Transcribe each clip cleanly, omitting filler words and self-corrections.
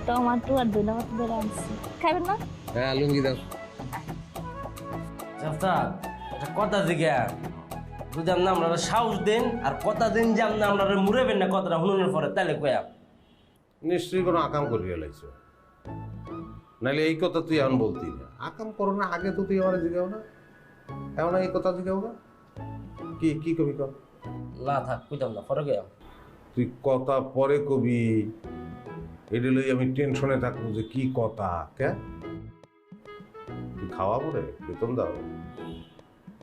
Tomato আর ধনে পাতা বেড়ে আনছি, খাবেন না? হ্যাঁ লুঙ্গি দাও। চাচা এটা কথা দিকে বুঝাম না আমরা সাহস দেন আর কথা দিন যে আপনি আমরা মুড়েবেন না কথাটা শুনুনের পরে তাহলে কয়া নিশ্চয়ই কোনো আকাম করিয়া লাইছ, নাহলে এই কথা তুই এখন বলতি না। আকাম করো না আগে তো তুই আমার জিগাও না, এমন এই কথা জিগাও না। কি কি কবি কর? না থাক কইতাম না পরে কয়া। তুই কথা পরে কবি, এটা লই আমি টেনশনে থাকবো যে কি কথা। কে তুই খাওয়া পরে বেতন দাও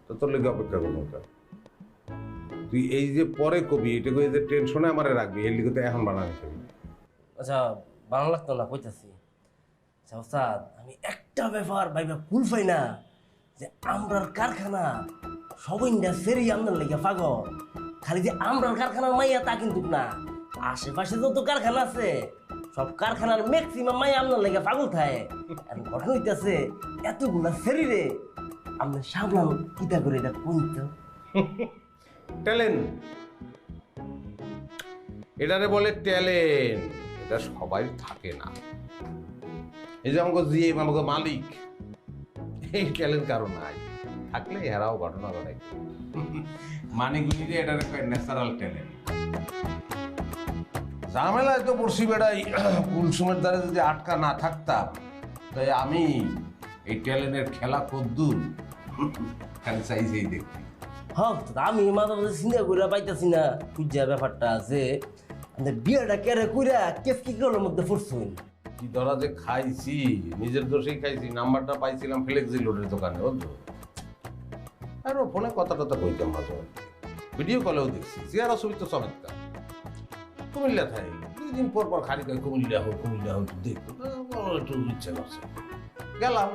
তো তোর লেগে অপেক্ষা করবো কেন? তুই এই যে পরে কবি এটা কই যে টেনশনে আমারে রাখবি, এর লিগে তো এখন বানানি কবি। আচ্ছা ভালো লাগতো না কইতাছি। আচ্ছা ওস্তাদ আমি একটা ব্যাপার ভাইবা কুল পাই না যে আমরার কারখানা সবাই না সেরি আমদার লেগে পাগল। খালি যে আমরার কারখানার মাইয়া তা কিন্তু না, আশেপাশে যত কারখানা আছে সব কারখানার ম্যাক্সিমাম মাইয়া আমদার লেগে পাগল থাকে। আর ঘটনা হইতেছে এতগুলা সেরি রে আমরা সামলাম কিতা করে এটা কইতো। ট্যালেন্ট, এটারে বলে ট্যালেন্ট। এটা সবাই থাকে না। এই যে আমাকে জিএ আমাকে মালিক, এই ট্যালেন্ট কারো নাই, থাকলে এরাও ঘটনা ঘটাই। মানিকগুলি যে এটারে ন্যাচারাল ট্যালেন্ট। ঝামেলায় তো পড়ছি বেড়াই, কুলসুমের দ্বারা যদি আটকা না থাকতাম তাই আমি এই ট্যালেন্টের খেলা কদ্দুর খালি চাইছেই দেখতে। হ্যাঁ আমি মাঝে মাঝে চিন্তা করে পাইতেছি না পূজা ব্যাপারটা যে বিয়েটা কেড়ে কইরা কেস কি করলোর মধ্যে পড়ছুন। কি ধরা যে খাইছি, নিজের দোষেই খাইছি। নাম্বারটা পাইছিলাম ফ্লেক্সি লোডের দোকানে, বুঝলো। আর ও ফোনে কথা টথা কইতাম মাঝে মধ্যে, ভিডিও কলেও দেখছি। চেয়ার অসুবিধা চমৎকার। কুমিল্লা থাই 2 দিন পর পর খালি কয় কুমিল্লা হোক দেখো, একটু ইচ্ছা করছে গেলাম।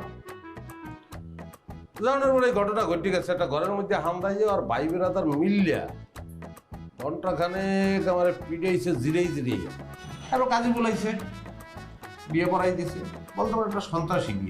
জানার পরে এই ঘটনা ঘটে গেছে। একটা ঘরের মধ্যে হামদাইয়ে আর ভাই বেড়াদার মিল্লা ঘন্টাখানে আমার পিড়াইছে জিরেই আরো কাজে বলাইছে, বিয়ে পড়াই দিছে। বলতে পারে একটা সন্ত্রাসী বিয়ে।